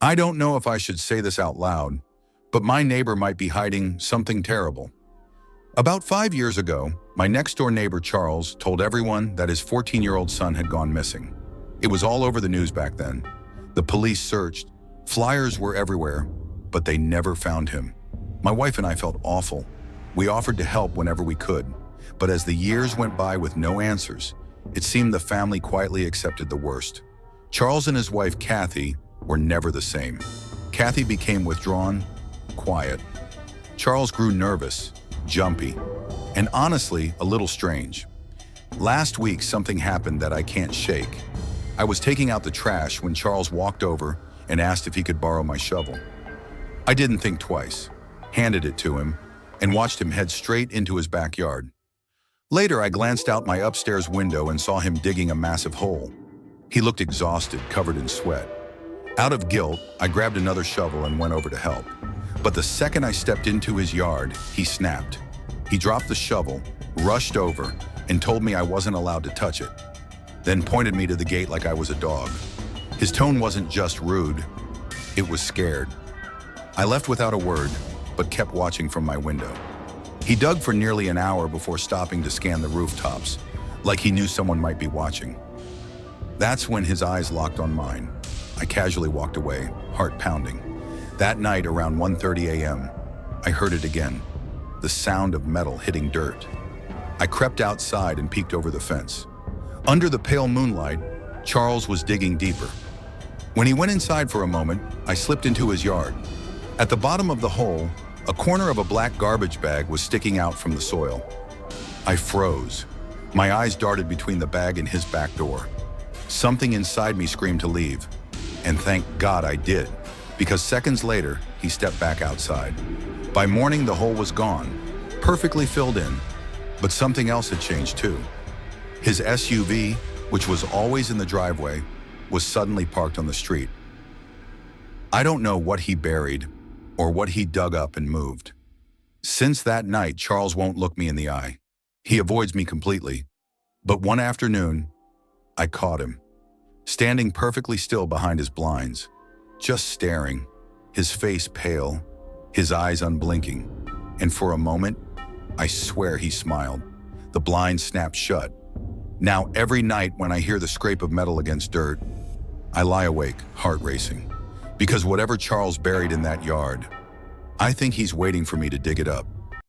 I don't know if I should say this out loud, but my neighbor might be hiding something terrible. About 5 years ago, my next-door neighbor Charles told everyone that his 14-year-old son had gone missing. It was all over the news back then. The police searched, flyers were everywhere, but they never found him. My wife and I felt awful. We offered to help whenever we could, but as the years went by with no answers, it seemed the family quietly accepted the worst. Charles and his wife Kathy were never the same. Kathy became withdrawn, quiet. Charles grew nervous, jumpy, and honestly, a little strange. Last week, something happened that I can't shake. I was taking out the trash when Charles walked over and asked if he could borrow my shovel. I didn't think twice, handed it to him, and watched him head straight into his backyard. Later, I glanced out my upstairs window and saw him digging a massive hole. He looked exhausted, covered in sweat. Out of guilt, I grabbed another shovel and went over to help. But the second I stepped into his yard, he snapped. He dropped the shovel, rushed over, and told me I wasn't allowed to touch it, then pointed me to the gate like I was a dog. His tone wasn't just rude, it was scared. I left without a word, but kept watching from my window. He dug for nearly an hour before stopping to scan the rooftops, like he knew someone might be watching. That's when his eyes locked on mine. I casually walked away, heart pounding. That night, around 1:30 a.m., I heard it again, the sound of metal hitting dirt. I crept outside and peeked over the fence. Under the pale moonlight, Charles was digging deeper. When he went inside for a moment, I slipped into his yard. At the bottom of the hole, a corner of a black garbage bag was sticking out from the soil. I froze. My eyes darted between the bag and his back door. Something inside me screamed to leave, and thank God I did, because seconds later, he stepped back outside. By morning, the hole was gone, perfectly filled in, but something else had changed too. His SUV, which was always in the driveway, was suddenly parked on the street. I don't know what he buried or what he dug up and moved. Since that night, Charles won't look me in the eye. He avoids me completely. But one afternoon, I caught him, standing perfectly still behind his blinds, just staring, his face pale, his eyes unblinking. And for a moment, I swear he smiled. The blinds snapped shut. Now, every night when I hear the scrape of metal against dirt, I lie awake, heart racing. Because whatever Charles buried in that yard, I think he's waiting for me to dig it up.